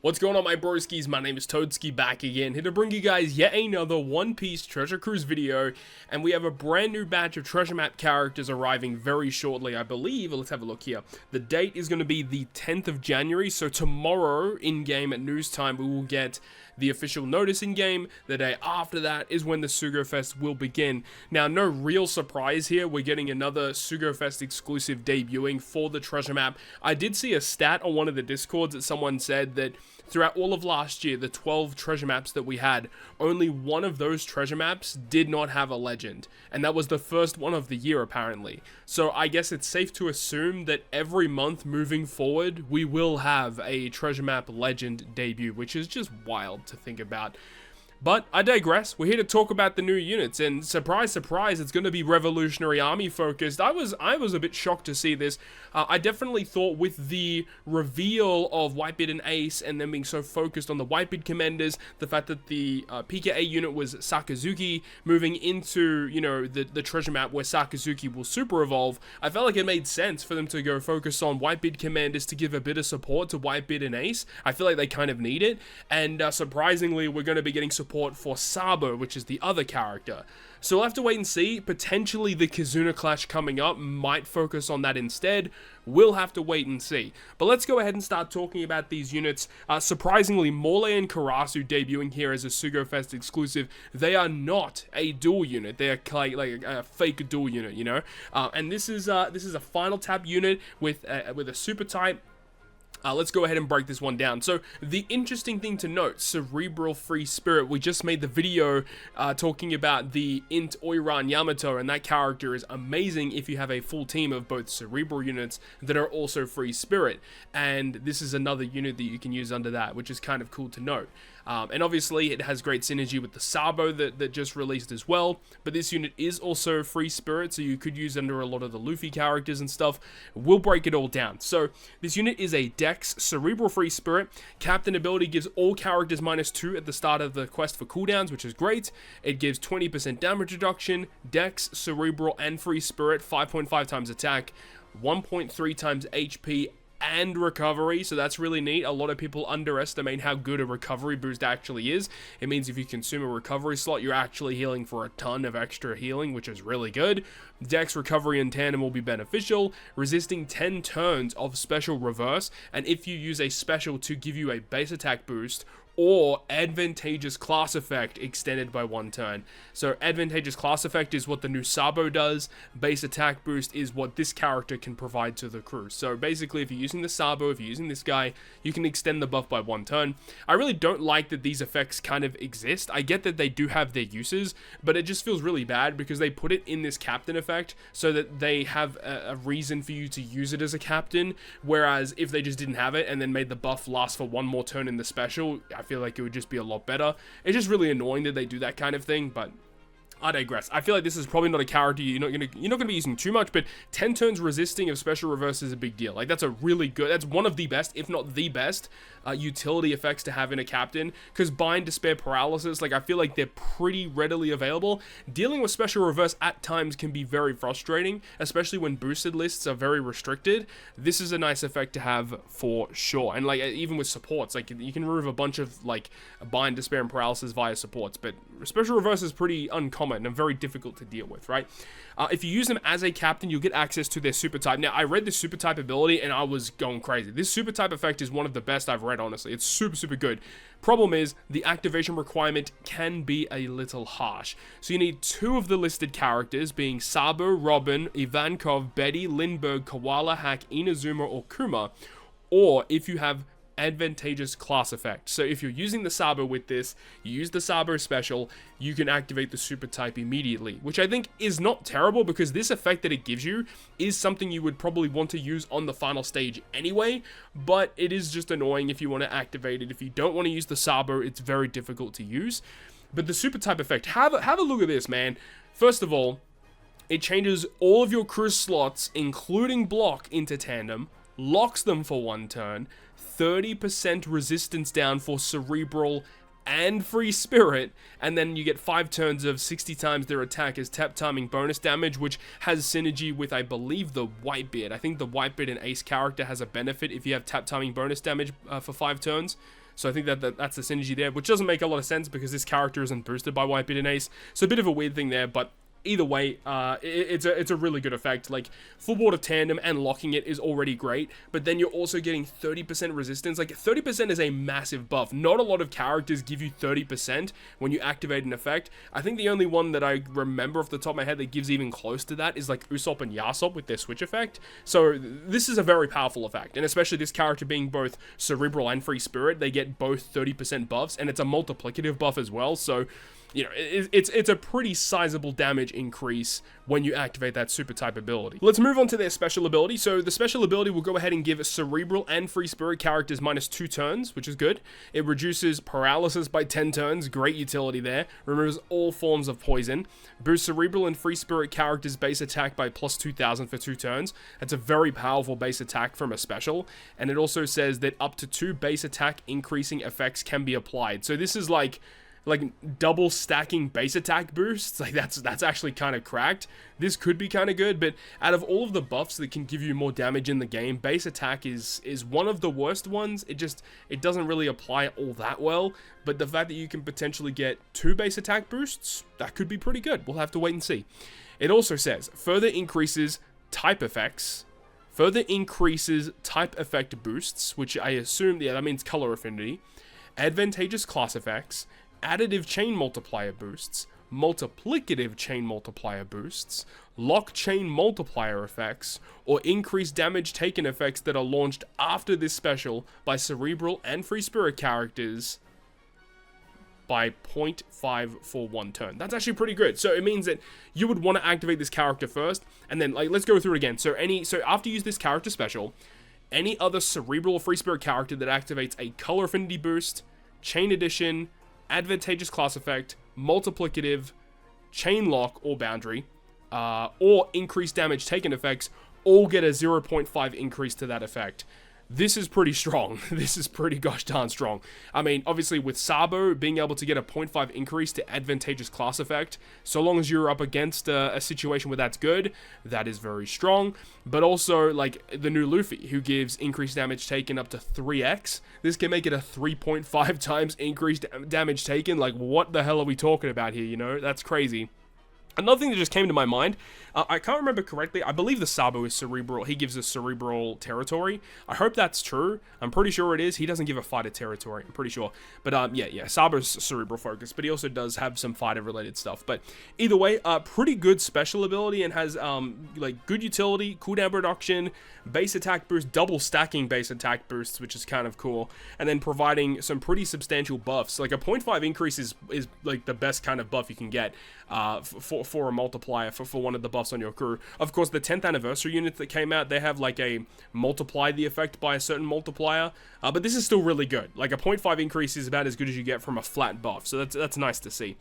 What's going on, my broskiis? My name is Toadskii, back again, here to bring you guys yet another One Piece Treasure Cruise video, and we have a brand new batch of treasure map characters arriving very shortly, I believe. Let's have a look here. The date is going to be the 10th of January, so tomorrow, in-game at news time, we will get the official notice in-game. The day after that is when the Sugo Fest will begin. Now, no real surprise here, we're getting another Sugo Fest exclusive debuting for the treasure map. I did see a stat on one of the discords that someone said that throughout all of last year, the 12 treasure maps that we had, only one of those treasure maps did not have a legend. And that was the first one of the year, apparently. So I guess it's safe to assume that every month moving forward, we will have a treasure map legend debut, which is just wild to think about. But I digress. We're here to talk about the new units, and surprise, surprise, it's going to be Revolutionary Army focused. I was a bit shocked to see this. I definitely thought with the reveal of Whitebeard and Ace, and them being so focused on the Whitebeard commanders, the fact that the PKA unit was Sakazuki, moving into, you know, the treasure map where Sakazuki will super evolve, I felt like it made sense for them to go focus on Whitebeard commanders to give a bit of support to Whitebeard and Ace. I feel like they kind of need it, and surprisingly, we're going to be getting support for Sabo, which is the other character. So we'll have to wait and see. Potentially the Kizuna Clash coming up might focus on that instead. We'll have to wait and see. But let's go ahead and start talking about these units. Surprisingly, Morley and Karasu debuting here as a Sugo Fest exclusive. They are not a dual unit. They are like a fake dual unit, you know. And this is a final tap unit with a super type. Let's go ahead and break this one down. So, the interesting thing to note, Cerebral Free Spirit, we just made the video talking about the Int Oiran Yamato, and that character is amazing if you have a full team of both Cerebral units that are also Free Spirit. And this is another unit that you can use under that, which is kind of cool to note. And obviously, it has great synergy with the Sabo that just released as well. But this unit is also Free Spirit, so you could use under a lot of the Luffy characters and stuff. We'll break it all down. So, this unit is a Dex Cerebral Free Spirit. Captain ability gives all characters -2 at the start of the quest for cooldowns, which is great. It gives 20% damage reduction, Dex, Cerebral, and Free Spirit, 5.5 times attack, 1.3 times HP, and recovery, so that's really neat. A lot of people underestimate how good a recovery boost actually is. It means if you consume a recovery slot, you're actually healing for a ton of extra healing, which is really good. Dex recovery in tandem will be beneficial, resisting 10 turns of special reverse, and if you use a special to give you a base attack boost, or advantageous class effect extended by 1 turn. So advantageous class effect is what the new Sabo does. Base attack boost is what this character can provide to the crew. So basically, if you're using the Sabo, if you're using this guy, you can extend the buff by 1 turn. I really don't like that these effects kind of exist. I get that they do have their uses, but it just feels really bad because they put it in this captain effect so that they have a reason for you to use it as a captain. Whereas if they just didn't have it and then made the buff last for 1 more turn in the special, I feel like it would just be a lot better. It's just really annoying that they do that kind of thing, but I digress. I feel like this is probably not a character you're not gonna be using too much, but 10 turns resisting of special reverse is a big deal. Like, that's that's one of the best, if not the best, utility effects to have in a captain, because Bind, Despair, Paralysis, like, I feel like they're pretty readily available. Dealing with special reverse at times can be very frustrating, especially when boosted lists are very restricted. This is a nice effect to have for sure, and like, even with supports, like, you can remove a bunch of like Bind, Despair, and Paralysis via supports, but special reverse is pretty uncommon and very difficult to deal with, right? If you use them as a captain, you'll get access to their super type. Now, I read the super type ability and I was going crazy. This super type effect is one of the best I've read, honestly. It's super, super good. Problem is, the activation requirement can be a little harsh. So you need 2 of the listed characters, being Sabo, Robin, Ivankov, Betty, Lindbergh, Koala, Hack, Inazuma, or Kuma. Or if you have advantageous class effect. So if you're using the Sabo with this, you use the Sabo special, you can activate the super type immediately, which I think is not terrible because this effect that it gives you is something you would probably want to use on the final stage anyway, but it is just annoying if you want to activate it. If you don't want to use the Sabo, it's very difficult to use. But the super type effect, have a look at this, man. First of all, it changes all of your crew slots, including block, into tandem, locks them for 1 turn, 30% resistance down for Cerebral and Free Spirit, and then you get 5 turns of 60 times their attack as tap timing bonus damage, which has synergy with, I believe, the Whitebeard. I think the Whitebeard and Ace character has a benefit if you have tap timing bonus damage for 5 turns. So I think that's the synergy there, which doesn't make a lot of sense because this character isn't boosted by White Beard and Ace. So a bit of a weird thing there, but either way, it's a really good effect. Like, full board of tandem and locking it is already great, but then you're also getting 30% resistance. Like, 30% is a massive buff. Not a lot of characters give you 30% when you activate an effect. I think the only one that I remember off the top of my head that gives even close to that is like Usopp and Yasop with their switch effect. So this is a very powerful effect, and especially this character being both cerebral and free spirit, they get both 30% buffs, and it's a multiplicative buff as well. So you know, it's a pretty sizable damage increase when you activate that super type ability. Let's move on to their special ability. So the special ability will go ahead and give cerebral and free spirit characters -2 turns, which is good. It reduces paralysis by 10 turns, great utility there. Removes all forms of poison. Boosts cerebral and free spirit characters base attack by +2000 for 2 turns. That's a very powerful base attack from a special. And it also says that up to 2 base attack increasing effects can be applied. So this is like double stacking base attack boosts. Like, that's actually kind of cracked. This could be kind of good, but out of all of the buffs that can give you more damage in the game, base attack is one of the worst ones. It doesn't really apply all that well, but the fact that you can potentially get 2 base attack boosts, that could be pretty good. We'll have to wait and see. It also says further increases type effects, further increases type effect boosts, which I assume, yeah, that means color affinity, advantageous class effects, additive chain multiplier boosts, multiplicative chain multiplier boosts, lock chain multiplier effects, or increased damage taken effects that are launched after this special by cerebral and free spirit characters by 0.5 for 1 turn. That's actually pretty good. So it means that you would want to activate this character first, and then, like, let's go through it again. So after you use this character special, any other cerebral or free spirit character that activates a color affinity boost, chain addition, advantageous class effect, multiplicative, chain lock or boundary, or increased damage taken effects, all get a 0.5 increase to that effect. This is pretty strong. This is pretty gosh darn strong. I mean, obviously with Sabo being able to get a 0.5 increase to advantageous class effect, so long as you're up against a situation where that's good, that is very strong. But also, like, the new Luffy, who gives increased damage taken up to 3x. This can make it a 3.5 times increased damage taken. Like, what the hell are we talking about here, you know? That's crazy. Another thing that just came to my mind, I can't remember correctly, I believe the Sabo is cerebral, he gives us cerebral territory. I hope that's true, I'm pretty sure it is. He doesn't give a fighter territory, I'm pretty sure. But yeah, Sabo's cerebral focus, but he also does have some fighter related stuff. But either way, pretty good special ability, and has like good utility, cooldown reduction, base attack boost, double stacking base attack boosts, which is kind of cool, and then providing some pretty substantial buffs. Like a 0.5 increase is like the best kind of buff you can get for a multiplier for one of the buffs on your crew. Of course, the 10th anniversary units that came out, they have like a multiply the effect by a certain multiplier, but this is still really good. Like a 0.5 increase is about as good as you get from a flat buff, so that's nice to see.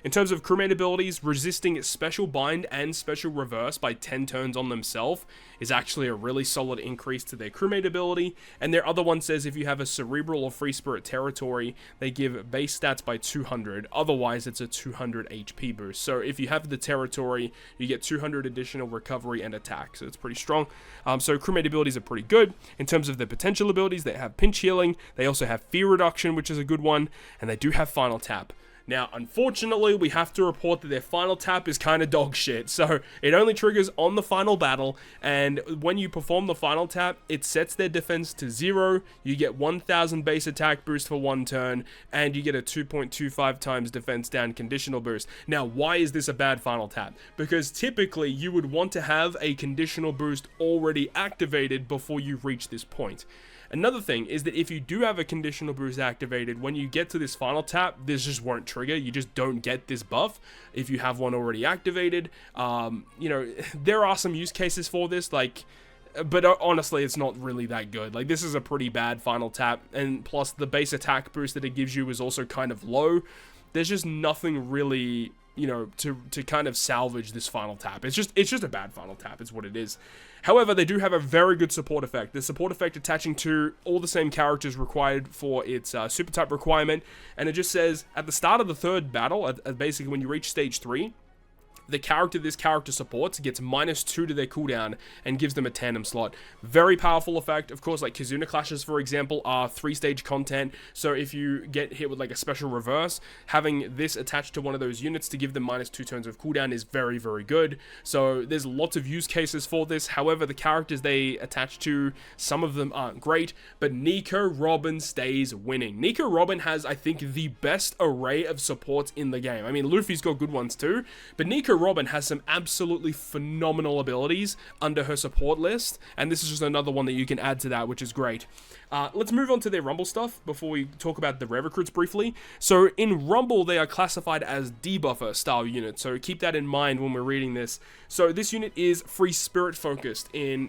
In terms of crewmate abilities, resisting special bind and special reverse by 10 turns on themselves is actually a really solid increase to their crewmate ability. And their other one says if you have a cerebral or free spirit territory, they give base stats by 200. Otherwise, it's a 200 HP boost. So if you have the territory, you get 200 additional recovery and attack. So it's pretty strong. So crewmate abilities are pretty good. In terms of their potential abilities, they have pinch healing. They also have fear reduction, which is a good one. And they do have final tap. Now, unfortunately, we have to report that their final tap is kind of dog shit. So it only triggers on the final battle, and when you perform the final tap, it sets their defense to 0. You get 1000 base attack boost for 1 turn, and you get a 2.25 times defense down conditional boost. Now, why is this a bad final tap? Because typically, you would want to have a conditional boost already activated before you reach this point. Another thing is that if you do have a conditional boost activated, when you get to this final tap, this just won't trigger. You just don't get this buff if you have one already activated. You know, there are some use cases for this, like, but honestly, it's not really that good. Like, this is a pretty bad final tap, and plus the base attack boost that it gives you is also kind of low. There's just nothing really, you know, to kind of salvage this final tap. It's just a bad final tap, is what it is. However, they do have a very good support effect. The support effect attaching to all the same characters required for its super type requirement, and it just says at the start of the 3rd battle, basically when you reach stage 3, the character this character supports gets -2 to their cooldown and gives them a tandem slot. Very powerful effect. Of course, like Kizuna clashes, for example, are 3-stage content, so if you get hit with like a special reverse, having this attached to one of those units to give them -2 turns of cooldown is very, very good. So there's lots of use cases for this. However, the characters they attach to, some of them aren't great, but Nico Robin stays winning. Nico Robin has, I think, the best array of supports in the game. I mean, Luffy's got good ones too, but Nico Robin has some absolutely phenomenal abilities under her support list, and this is just another one that you can add to that, which is great. Let's move on to their Rumble stuff before we talk about the rare recruits briefly. So in Rumble, they are classified as debuffer style units, so keep that in mind when we're reading this. So this unit is free spirit focused in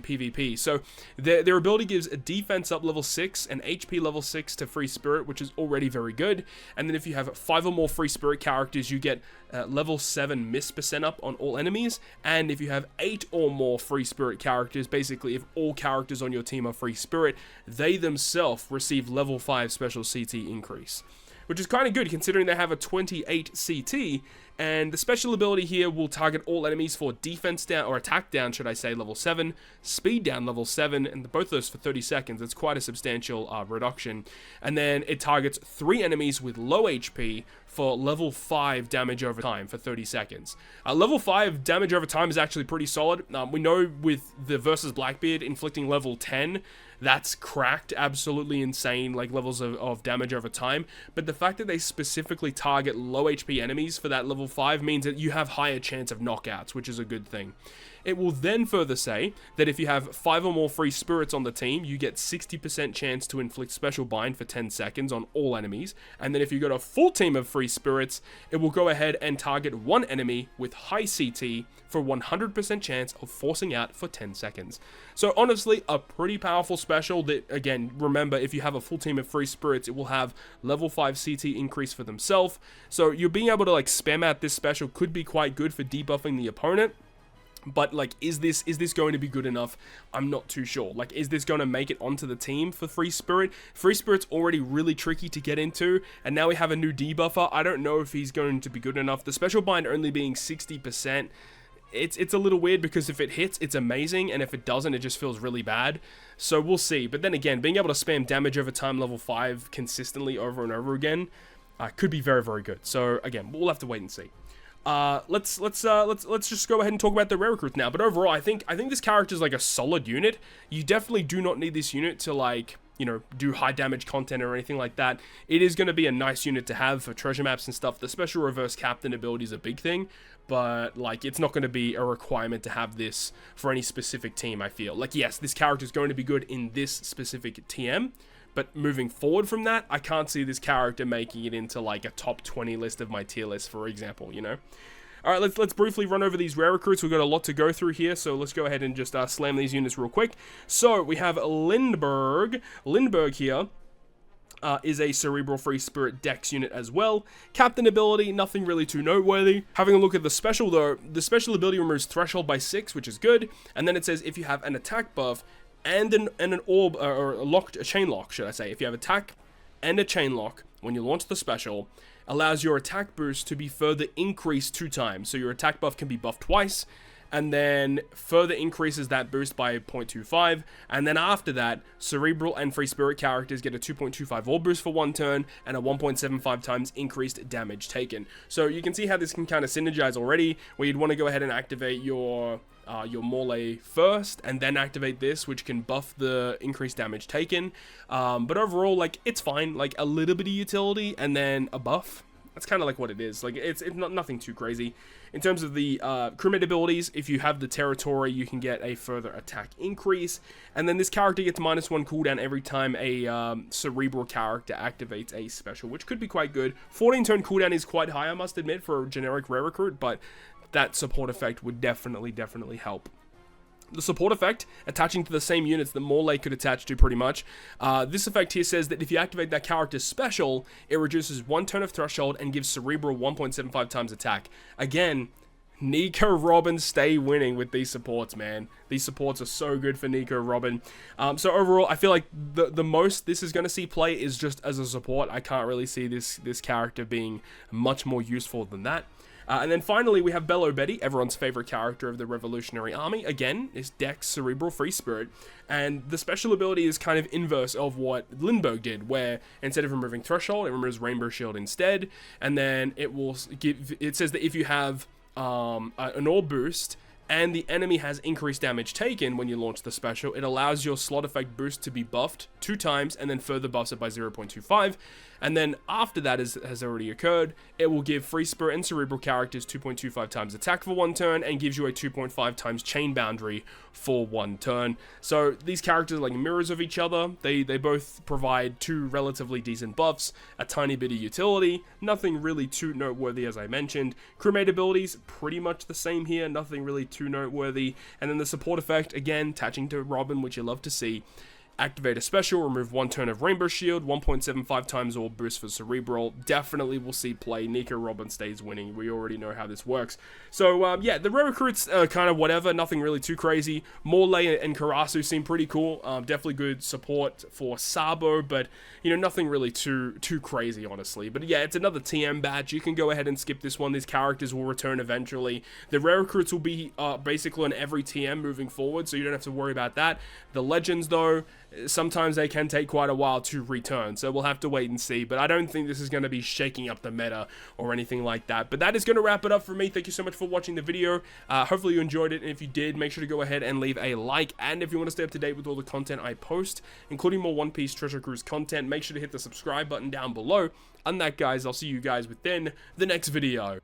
PvP. So their ability gives a defense up level 6 and HP level 6 to free spirit, which is already very good. And then if you have 5 or more free spirit characters, you get level 7 miss % up on all enemies. And if you have 8 or more free spirit characters, basically if all characters on your team are free spirit, they themselves receive level 5 special CT increase, which is kind of good considering they have a 28 CT. And the special ability here will target all enemies for defense down, or attack down, should I say, level 7, speed down level 7, and both of those for 30 seconds. It's quite a substantial reduction. And then it targets 3 enemies with low HP for level 5 damage over time for 30 seconds. Level 5 damage over time is actually pretty solid. We know with the versus Blackbeard inflicting level 10, that's cracked, absolutely insane, like levels of damage over time. But the fact that they specifically target low HP enemies for that level 5 means that you have higher chance of knockouts, which is a good thing. It will then further say that if you have 5 or more free spirits on the team, you get 60% chance to inflict special bind for 10 seconds on all enemies. And then if you got a full team of free spirits, it will go ahead and target one enemy with high CT for 100% chance of forcing out for 10 seconds. So honestly, a pretty powerful special that, again, remember, if you have a full team of free spirits, it will have level 5 CT increase for themselves. So you're being able to like spam out this special could be quite good for debuffing the opponent. But like, is this going to be good enough? I'm not too sure. Like, is this going to make it onto the team for Free Spirit? Free Spirit's already really tricky to get into, and now we have a new debuffer. I don't know if he's going to be good enough. The special bind only being 60%, it's a little weird because if it hits, it's amazing, and if it doesn't, it just feels really bad. So we'll see. But then again, being able to spam damage over time level 5 consistently over and over again could be very, very good. So again, we'll have to wait and see. Let's just go ahead and talk about the rare recruits now. But overall, I think this character is like a solid unit. You definitely do not need this unit to like, you know, do high damage content or anything like that. It is going to be a nice unit to have for treasure maps and stuff. The special reverse captain ability is a big thing, but like, it's not going to be a requirement to have this for any specific team. I feel like, yes, this character is going to be good in this specific TM. But moving forward from that, I can't see this character making it into like a top 20 list of my tier list, for example, you know? All right, let's briefly run over these rare recruits. We've got a lot to go through here, so let's go ahead and just slam these units real quick. So we have Lindbergh. Lindbergh here is a Cerebral Free Spirit Dex unit as well. Captain ability, nothing really too noteworthy. Having a look at the special though, the special ability removes Threshold by 6, which is good. And then it says if you have an attack buff and an orb, or a chain lock, should I say. If you have attack and a chain lock, when you launch the special, allows your attack boost to be further increased 2 times. So your attack buff can be buffed twice, and then further increases that boost by 0.25. And then after that, Cerebral and Free Spirit characters get a 2.25 orb boost for 1 turn, and a 1.75 times increased damage taken. So you can see how this can kind of synergize already, where you'd want to go ahead and activate your Morley first, and then activate this, which can buff the increased damage taken. But overall, like, it's fine. Like, a little bit of utility, and then a buff. That's kind of like what it is. Like, it's not nothing too crazy. In terms of the crewmate abilities, if you have the territory, you can get a further attack increase. And then this character gets -1 cooldown every time a Cerebral character activates a special, which could be quite good. 14 turn cooldown is quite high, I must admit, for a generic rare recruit, but that support effect would definitely help. The support effect, attaching to the same units that Morley could attach to pretty much. This effect here says that if you activate that character's special, it reduces 1 turn of Threshold and gives Cerebral 1.75 times attack. Again, Nico Robin stay winning with these supports, man. These supports are so good for Nico Robin. So overall, I feel like the most this is going to see play is just as a support. I can't really see this character being much more useful than that. And then finally, we have Bello Betty, everyone's favorite character of the Revolutionary Army. Again, is Dex, Cerebral, Free Spirit. And the special ability is kind of inverse of what Lindbergh did, where instead of removing Threshold, it removes Rainbow Shield instead. And then it will give, it says that if you have an orb boost, and the enemy has increased damage taken when you launch the special, it allows your slot effect boost to be buffed 2 times and then further buffs it by 0.25. And then after that has already occurred, it will give Free Spirit and Cerebral characters 2.25 times attack for 1 turn and gives you a 2.5 times chain boundary for 1 turn. So these characters are like mirrors of each other. They both provide 2 relatively decent buffs, a tiny bit of utility, nothing really too noteworthy as I mentioned. Crewmate abilities, pretty much the same here, nothing really too noteworthy. And then the support effect, again, attaching to Robin, which you love to see. Activate a special, remove 1 turn of Rainbow Shield, 1.75 times orb boost for Cerebral. Definitely will see play. Nico Robin stays winning. We already know how this works. So, yeah, the rare recruits are kind of whatever. Nothing really too crazy. Morley and Karasu seem pretty cool. Definitely good support for Sabo, but, you know, nothing really too crazy, honestly. But, yeah, it's another TM badge. You can go ahead and skip this one. These characters will return eventually. The rare recruits will be basically on every TM moving forward, so you don't have to worry about that. The legends, though, sometimes they can take quite a while to return, so we'll have to wait and see, but I don't think this is going to be shaking up the meta or anything like that. But that is going to wrap it up for me. Thank you so much for watching the video. Hopefully you enjoyed it, and if you did, make sure to go ahead and leave a like, and if you want to stay up to date with all the content I post, including more One Piece Treasure Cruise content, make sure to hit the subscribe button down below. And that, guys, I'll see you guys within the next video.